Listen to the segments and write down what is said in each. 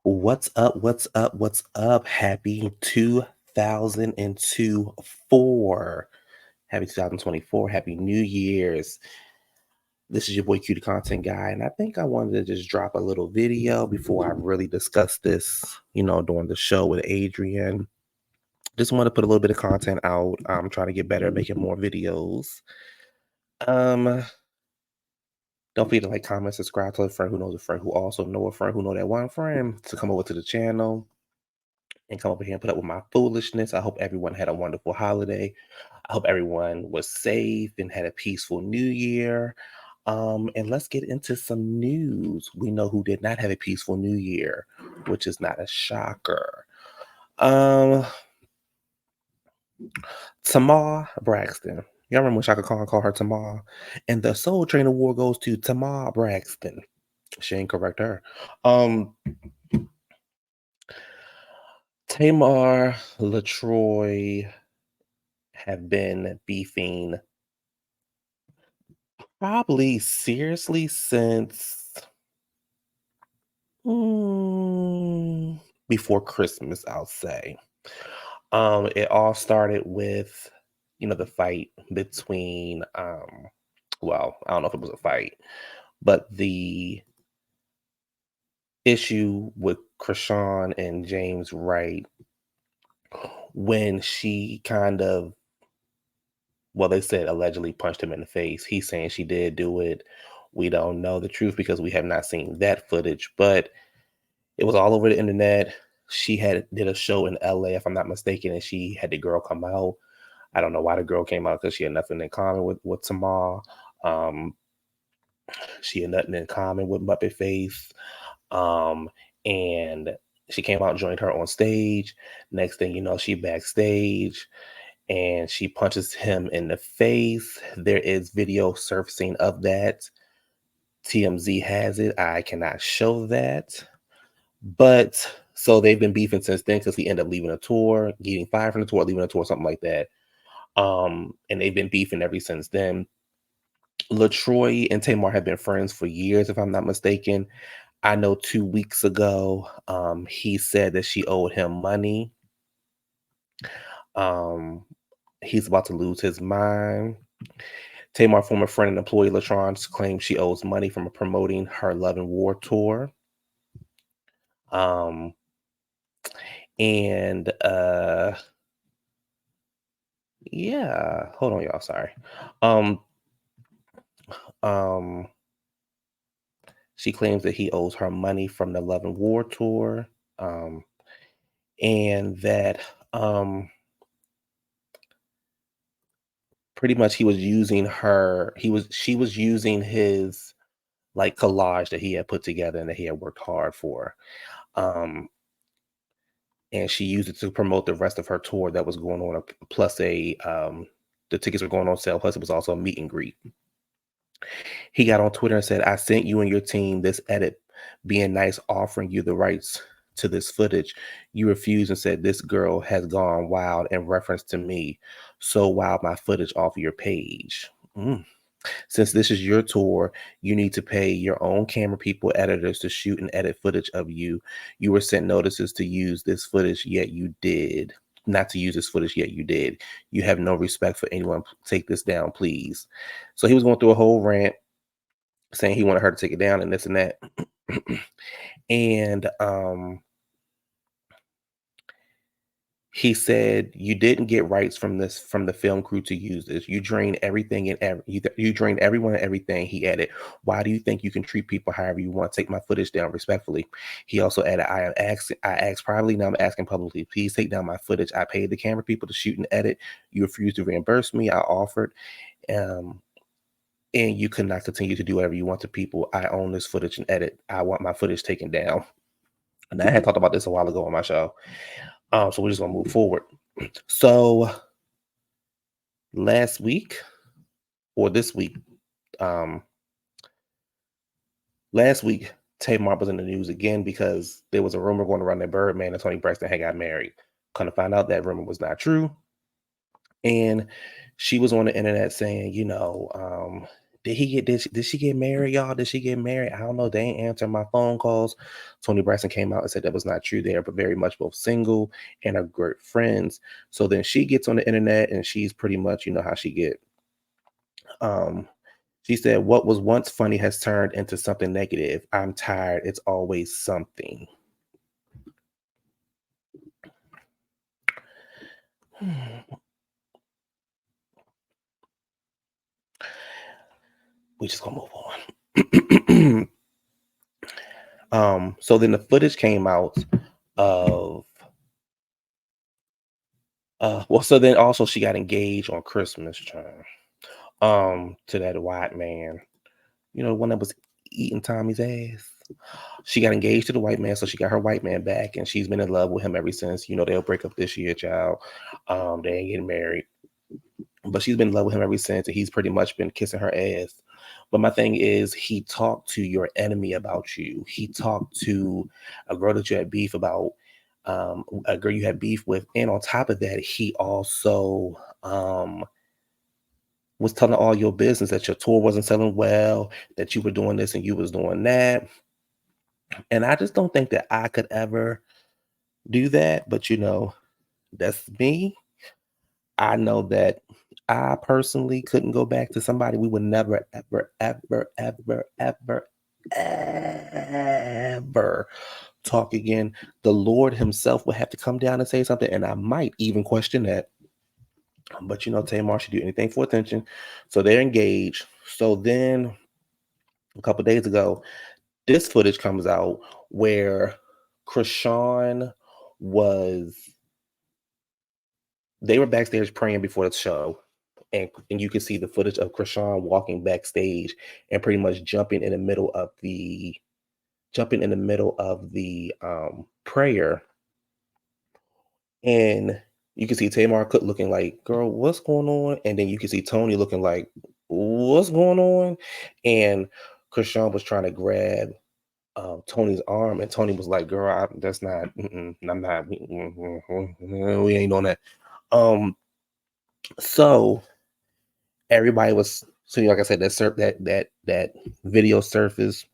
What's up? What's up? What's up? Happy 2024. Happy 2024. Happy New Year's. This is your boy Q the Content Guy, and I think I wanted to just drop a little video before I really discuss this, during the show with Adrian. Just want to put a little bit of content out. I'm trying to get better at making more videos. Um, don't forget to like, comment, subscribe to a friend who knows a friend who also know a friend who know that one friend to come over to the channel and come over here and put up with my foolishness. I hope everyone had a wonderful holiday. I hope everyone was safe and had a peaceful new year. And let's get into some news. We know who did not have a peaceful new year, which is not a shocker. Tamar Braxton. Y'all remember when Shaka Khan called her Tamar? And the Soul Train Award goes to Tamar Braxton. She ain't correct her. Tamar LaTroy have been beefing probably seriously since before Christmas, I'll say. It all started with, the fight between, well, I don't know if it was a fight, but the issue with Krishan and James Wright when she kind of, well, they said allegedly punched him in the face. He's saying she did do it. We don't know the truth because we have not seen that footage, but it was all over the internet. She did a show in LA, if I'm not mistaken, and she had the girl come out. I don't know why the girl came out, because she had nothing in common with Tamar. She had nothing in common with Muppet Face. And she came out and joined her on stage. Next thing you know, she backstage and she punches him in the face. There is video surfacing of that. TMZ has it. I cannot show that. But so they've been beefing since then because he ended up leaving a tour, getting fired from the tour, leaving a tour, something like that. And they've been beefing ever since then. LaTroy and Tamar have been friends for years, if I'm not mistaken. I know 2 weeks ago, he said that she owed him money. He's about to lose his mind. Tamar, former friend and employee Latron, claims she owes money from promoting her Love and War tour. Yeah, hold on, y'all. Sorry. She claims that he owes her money from the Love and War tour, and that pretty much he was using her. She was using his like collage that he had put together and that he had worked hard for. And she used it to promote the rest of her tour that was going on. Plus the tickets were going on sale. Plus it was also a meet and greet. He got on Twitter and said, "I sent you and your team this edit, being nice, offering you the rights to this footage. You refused and said this girl has gone wild in reference to me. So wild my footage off your page. Since this is your tour, you need to pay your own camera people, editors to shoot and edit footage of you. You were sent notices to use this footage, yet you did. Not to use this footage, yet you did. You have no respect for anyone. Take this down, please." So he was going through a whole rant saying he wanted her to take it down and this and that. And he said, "You didn't get rights from the film crew to use this. You drained everything and you drained everyone and everything." He added, "Why do you think you can treat people however you want? Take my footage down respectfully." He also added, I asked privately, now I'm asking publicly. Please take down my footage. I paid the camera people to shoot and edit. You refused to reimburse me. I offered. And you could not continue to do whatever you want to people. I own this footage and edit. I want my footage taken down." And I had talked about this a while ago on my show. So we're just gonna move forward. So last week or this week, last week, Tamar was in the news again because there was a rumor going around that Birdman and Toni Braxton had got married. Kind of find out that rumor was not true. And she was on the internet saying, did she get married, y'all? Did she get married? I don't know. They ain't answering my phone calls. Tony Braxton came out and said that was not true. They are very much both single and are great friends. So then she gets on the internet and she's pretty much, you know how she get. Um, she said, "What was once funny has turned into something negative. I'm tired. It's always something." We just gonna move on. So then the footage came out of well, so then also she got engaged on Christmas time. To that white man. You know, the one that was eating Tommy's ass. She got engaged to the white man, so she got her white man back, and she's been in love with him ever since. You know, they'll break up this year, child. They ain't getting married. But she's been in love with him ever since, and he's pretty much been kissing her ass. But my thing is, he talked to your enemy about you. He talked to a girl that you had beef about, a girl you had beef with, and on top of that, he also was telling all your business that your tour wasn't selling well, that you were doing this and you was doing that. And I just don't think that I could ever do that. But you know, that's me. I know that I personally couldn't go back to somebody. We would never, ever, ever, ever, ever, ever talk again. The Lord Himself would have to come down and say something, and I might even question that. But you know, Tamar should do anything for attention. So they're engaged. So then a couple days ago, this footage comes out where Krishan was they were backstage praying before the show, and you can see the footage of Krishan walking backstage and pretty much jumping in the middle of the prayer. And you can see Tamar Cook looking like, girl, what's going on? And then you can see Tony looking like, what's going on? And Krishan was trying to grab Tony's arm, and Tony was like, "Girl, that's not. I'm not. We ain't doing that." Um, so everybody was. So like I said, that video surfaced.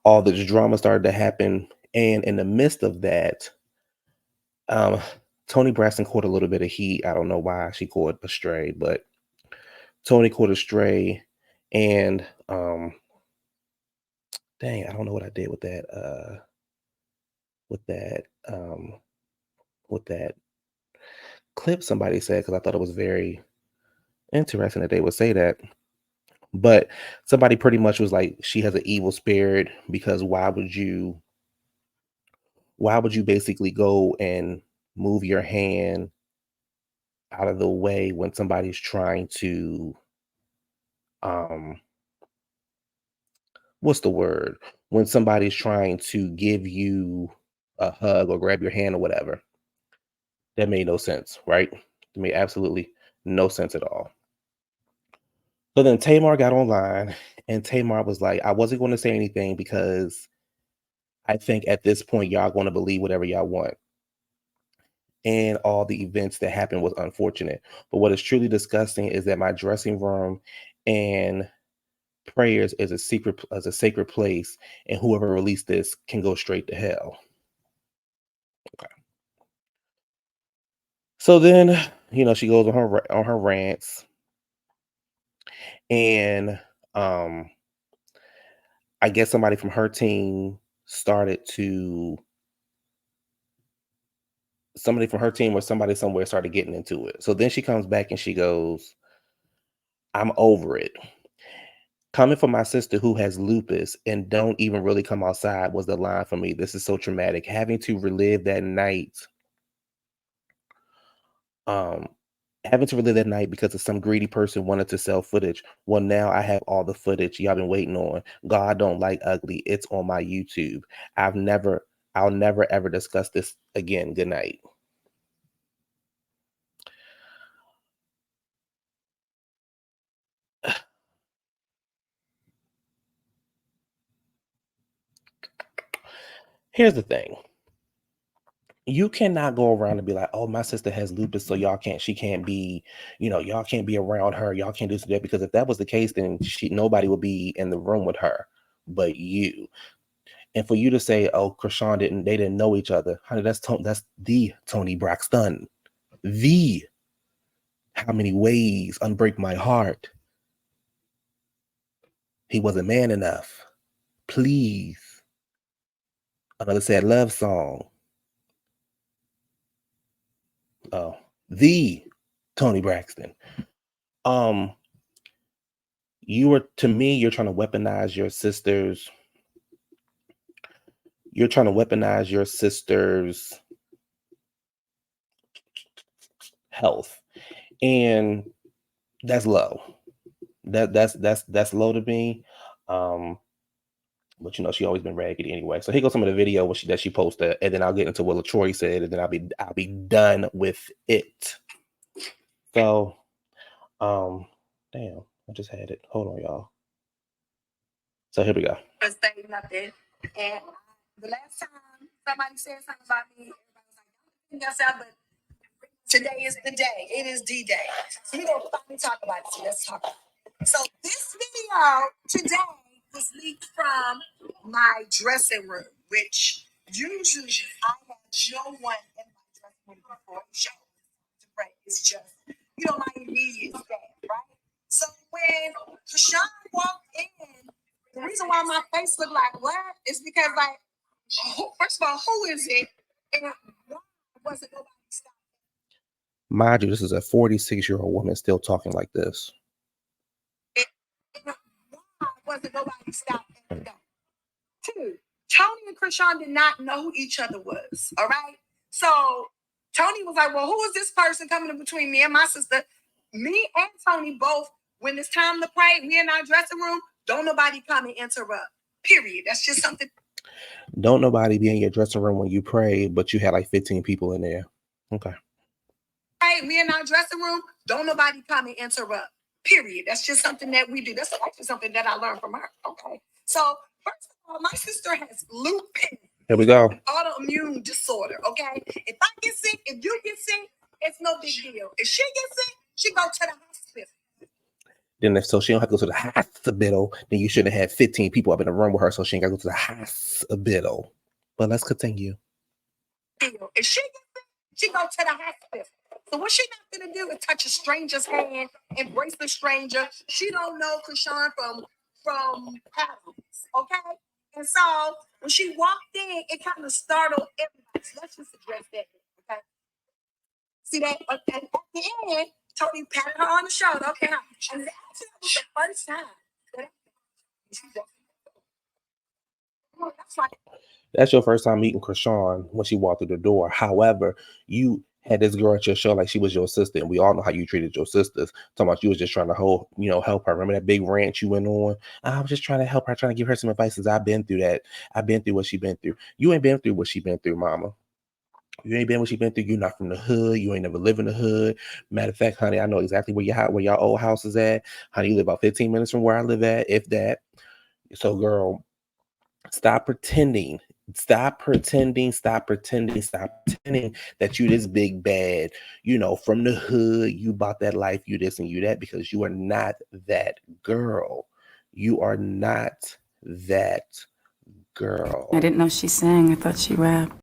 All this drama started to happen, and in the midst of that, um, Tony Braxton caught a little bit of heat. I don't know why she caught a stray, but Tony caught a stray, and dang, I don't know what I did with that. With that. With that clip somebody said, because I thought it was very interesting that they would say that. But somebody pretty much was like, she has an evil spirit, because why would you basically go and move your hand out of the way when somebody's trying to um what's the word? When somebody's trying to give you a hug or grab your hand or whatever. That made no sense, right? It made absolutely no sense at all. So then Tamar got online, and Tamar was like, I wasn't going to say anything because I think at this point y'all going to believe whatever y'all want. And all the events that happened was unfortunate. But what is truly disgusting is that my dressing room and prayers is a sacred place, and whoever released this can go straight to hell. Okay. So then, she goes on her rants, and I guess somebody from her team started to somebody from her team or somebody somewhere started getting into it. So then she comes back and she goes, I'm over it. Coming from my sister who has lupus and don't even really come outside was the line for me. This is so traumatic. Having to relive that night, um, because of some greedy person wanted to sell footage. Well, now I have all the footage y'all been waiting on. God don't like ugly. It's on my YouTube. I'll never ever discuss this again. Good night. Here's the thing. You cannot go around and be like, oh, my sister has lupus, so she can't be, y'all can't be around her. Y'all can't do that, because if that was the case, then nobody would be in the room with her but you. And for you to say, oh, Chrisean they didn't know each other, honey, that's the tonibraxton. The How Many Ways Unbreak My Heart. He wasn't man enough. Please. Another sad love song. Oh, the Toni Braxton. To me, you're trying to weaponize your sister's. You're trying to weaponize your sister's health, and that's low. That's low to me. But she always been raggedy anyway. So here goes some of the video that she posted, and then I'll get into what LaTroy said, and then I'll be done with it. So, damn, I just had it. Hold on, y'all. So here we go. Say nothing. And the last time somebody said something about me, everybody was like, but today is the day. It is D-Day. So we're gonna finally talk about it. So let's talk about it. So this video today was leaked from my dressing room, which usually I have no one in my dressing room before the show to pray. It's just, my immediate staff, right? So when Chrisean walked in, the reason why my face looked like what is because, like, first of all, who is it? And why wasn't nobody stopping? Mind you, this is a 46-year-old woman still talking like this. Why wasn't nobody stopping? Two, Toni and Chrisean did not know who each other was. All right. So Toni was like, well, who is this person coming in between me and my sister? Me and Toni both, when it's time to pray, we in our dressing room, don't nobody come and interrupt. Period. That's just something. Don't nobody be in your dressing room when you pray, but you had like 15 people in there. Okay. Hey, we in our dressing room, don't nobody come and interrupt. Period. That's just something that we do. That's actually something that I learned from her. Okay. So first of all, my sister has lupus. Here we go. Autoimmune disorder. Okay. If I get sick, if you get sick, it's no big deal. If she gets sick, she go to the hospital. Then so she don't have to go to the hospital, then you shouldn't have had 15 people up in the room with her, so she ain't got to go to the hospital. But let's continue. If she gets sick, she go to the hospital. So what she not gonna do is touch a stranger's hand, embrace the stranger. She don't know Chrisean from Adams, okay? And so when she walked in, it kind of startled everybody. So let's just address that, okay? See that? And at the end, Toni patted her on the shoulder, okay? And it actually was the first time that that's right. That's your first time meeting Chrisean when she walked through the door. However, you had this girl at your show like she was your sister, and we all know how you treated your sisters. Talking about you was just trying to help her. Remember that big rant you went on? I was just trying to help her, trying to give her some advice. Since I've been through that. I've been through what she been through. You ain't been through what she been through, mama. You ain't been what she been through. You're not from the hood. You ain't never lived in the hood. Matter of fact, honey, I know exactly where your old house is at. Honey, you live about 15 minutes from where I live at, if that. So, girl, stop pretending. Stop pretending that you this big bad, from the hood, you bought that life, you this and you that, because you are not that girl. You are not that girl. I didn't know she sang. I thought she rapped.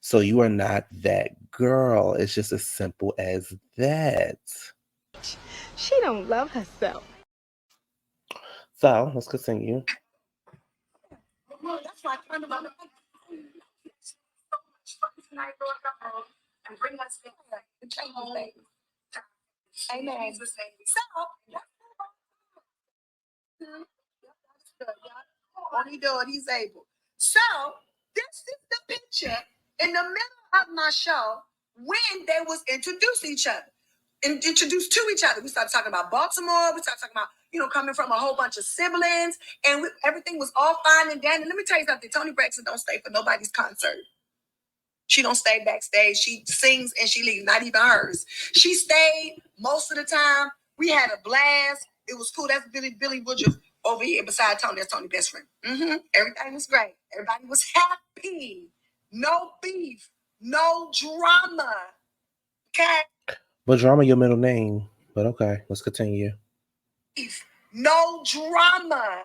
So you are not that girl. It's just as simple as that. She don't love herself. So let's continue. That's why I turned around and bring us there and change the things. Amen. So, won't he do it? He's able. So, this is the picture in the middle of my show when they was introduced to each other. Introduced to each other. We started talking about Baltimore. We started talking about, coming from a whole bunch of siblings. And everything was all fine and dandy. Let me tell you something. Toni Braxton don't stay for nobody's concert. She don't stay backstage. She sings and she leaves, not even hers. She stayed most of the time. We had a blast. It was cool. That's Billy Woodruff over here beside Toni. That's Toni's best friend. Everything was great. Everybody was happy. No beef. No drama. Okay? But drama your middle name. But okay, let's continue. No drama.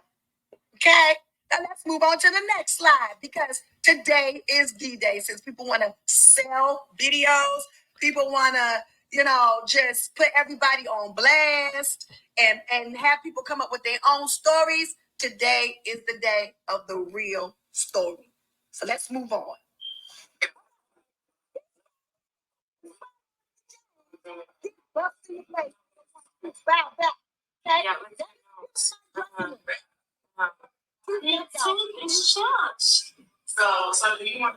Okay? Now let's move on to the next slide because today is D-Day. Since people want to sell videos, people want to, just put everybody on blast and have people come up with their own stories. Today is the day of the real story. So let's move on. Bow back. Okay? So do you want?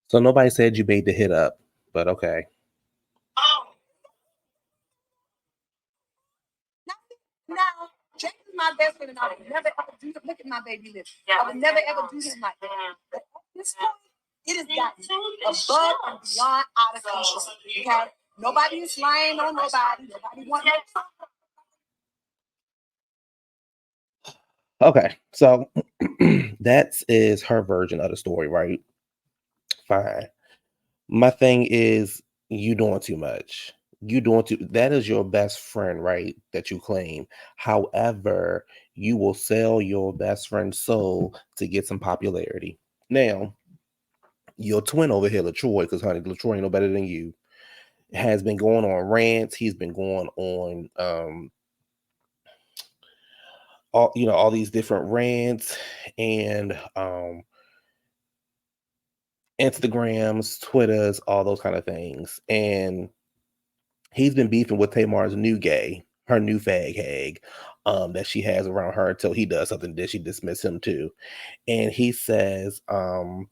So nobody said you made the hit up, but okay. Now, Jake is my best friend, and I would never ever do this. Look at my baby lips. I would never ever do this like that. But at this point, it has gotten above and beyond out of control. Okay? Nobody is lying on nobody. Nobody wants no. Okay, so that is her version of the story, right? Fine. My thing is you doing too much. That is your best friend, right? That you claim. However, you will sell your best friend's soul to get some popularity. Now, your twin over here, LaTroy, because honey, LaTroy ain't no better than you, has been going on rants. He's been going on all these different rants and Instagrams, Twitters, all those kind of things. And he's been beefing with Tamar's new gay, her new fag hag, that she has around her until he does something that she dismiss him too. And he says, child,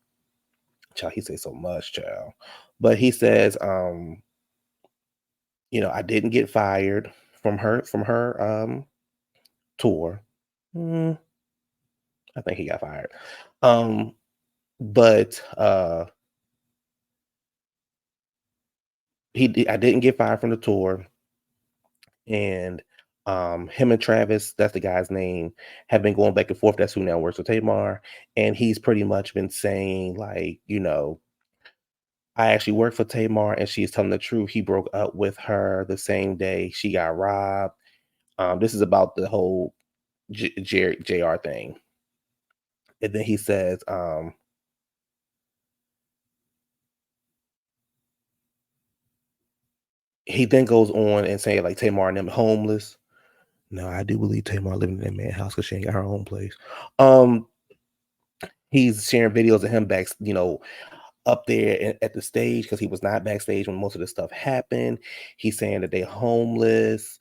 he says so much, child. But he says, I didn't get fired from her tour. I think he got fired. But I didn't get fired from the tour. And him and Travis, that's the guy's name, have been going back and forth. That's who now works with Tamar. And he's pretty much been saying, like, I actually work for Tamar and she's telling the truth. He broke up with her the same day she got robbed. This is about the whole JR thing. And then he says, he then goes on and saying, like, Tamar and them homeless. No, I do believe Tamar living in that man's house because she ain't got her own place. He's sharing videos of him back, up there at the stage because he was not backstage when most of this stuff happened. He's saying that they're homeless.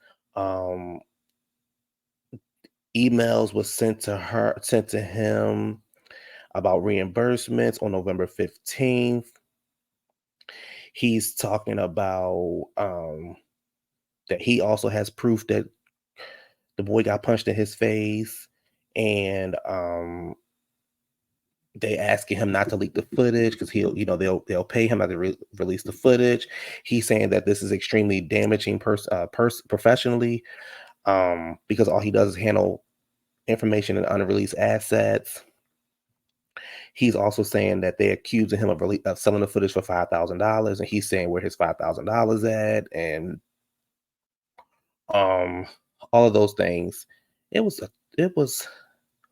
Emails was sent to him about reimbursements on November 15th. He's talking about that he also has proof that the boy got punched in his face, and they asking him not to leak the footage because they'll pay him not to release the footage. He's saying that this is extremely damaging professionally, because all he does is handle information and unreleased assets. He's also saying that they're accusing him of selling the footage for $5,000, and he's saying where his $5,000 at, and all of those things. It was.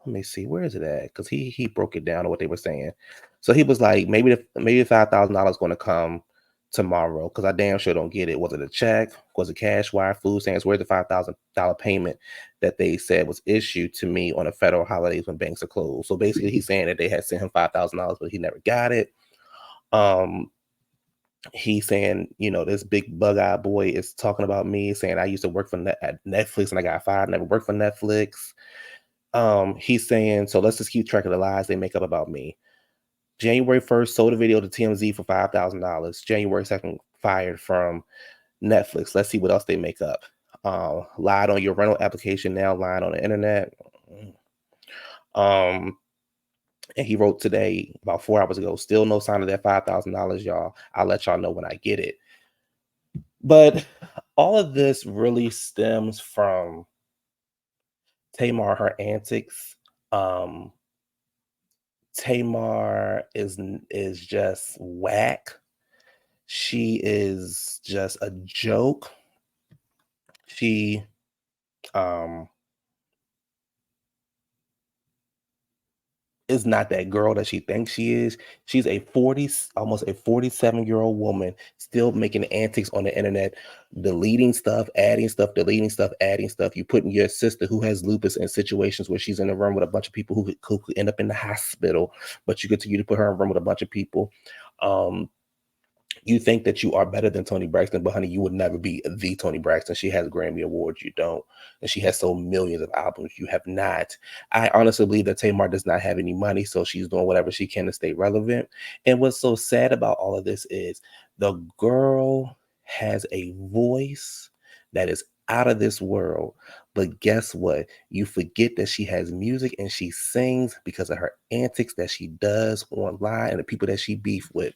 Let me see, where is it at? Because he broke it down to what they were saying. So he was like, maybe $5,000 going to come tomorrow because I damn sure don't get it. Was it a check? Was it cash wire? Food stamps? Where's the $5,000 payment that they said was issued to me on a federal holidays when banks are closed? So basically, he's saying that they had sent him $5,000, but he never got it. He's saying, this big bug-eyed boy is talking about me, saying I used to work at Netflix and I got fired. Never worked for Netflix. He's saying, so let's just keep track of the lies they make up about me. January 1st, sold a video to TMZ for $5,000. January 2nd, fired from Netflix. Let's see what else they make up. Lied on your rental application, now lying on the internet. And he wrote today, about 4 hours ago, still no sign of that $5,000, y'all. I'll let y'all know when I get it. But all of this really stems from Tamar, her antics. Um, Tamar is just whack. She is just a joke. She um is not that girl that she thinks she is. She's a almost a 47-year-old woman still making antics on the internet, deleting stuff, adding stuff, deleting stuff, adding stuff. You putting your sister who has lupus in situations where she's in a room with a bunch of people who could end up in the hospital, but you continue to put her in a room with a bunch of people. You think that you are better than Toni Braxton, but honey, you would never be the Toni Braxton. She has Grammy Awards, you don't. And she has sold millions of albums, you have not. I honestly believe that Tamar does not have any money, so she's doing whatever she can to stay relevant. And what's so sad about all of this is the girl has a voice that is out of this world. But guess what? You forget that she has music and she sings because of her antics that she does online and the people that she beef with.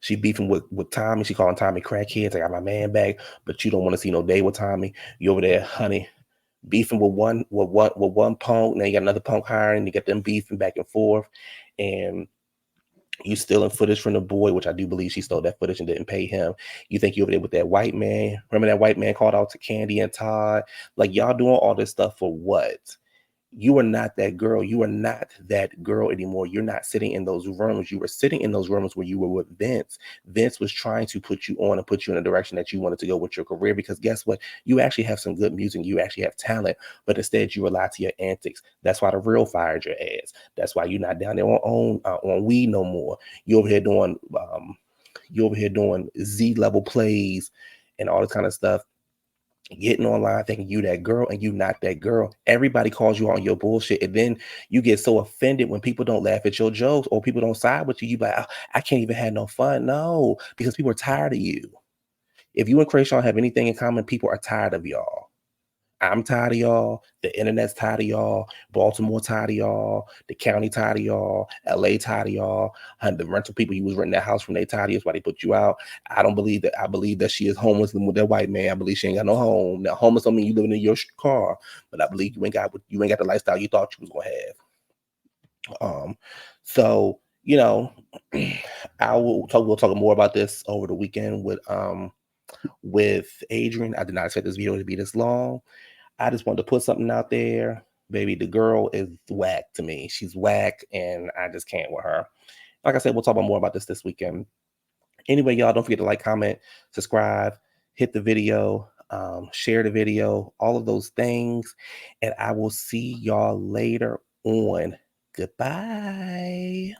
She beefing with Tommy. She calling Tommy crackheads. I got my man back, but you don't want to see no day with Tommy. You over there, honey, beefing with one punk. Now you got another punk hiring. You got them beefing back and forth, and you stealing footage from the boy, which I do believe she stole that footage and didn't pay him. You think you over there with that white man? Remember that white man called out to Candy and Todd? Like y'all doing all this stuff for what? You are not that girl. You are not that girl anymore. You're not sitting in those rooms. You were sitting in those rooms where you were with Vince. Vince was trying to put you on and put you in a direction that you wanted to go with your career, because guess what? You actually have some good music. You actually have talent, but instead you rely to your antics. That's why the real fired your ass. That's why you're not down there on weed no more. You over here doing Z level plays and all this kind of stuff, getting online thinking you that girl, and you not that girl. Everybody calls you on your bullshit, and then you get so offended when people don't laugh at your jokes or people don't side with you. You like, "Oh, I can't even have no fun." No, because people are tired of you. If you and Chrisean have anything in common, people are tired of y'all. I'm tired of y'all. The internet's tired of y'all. Baltimore tired of y'all. The county tired of y'all. LA tired of y'all. And the rental people you was renting that house from, they tired of you. That's why they put you out. I don't believe that. I believe that she is homeless with that white man. I believe she ain't got no home. Now, homeless don't mean you living in your car, but I believe you ain't got the lifestyle you thought you was gonna have. So you know, we'll talk more about this over the weekend with Adrian. I did not expect this video to be this long. I just wanted to put something out there. Baby, the girl is whack to me. She's whack, and I just can't with her. Like I said, we'll talk about more about this weekend. Anyway, y'all, don't forget to like, comment, subscribe, hit the video, share the video, all of those things. And I will see y'all later on. Goodbye.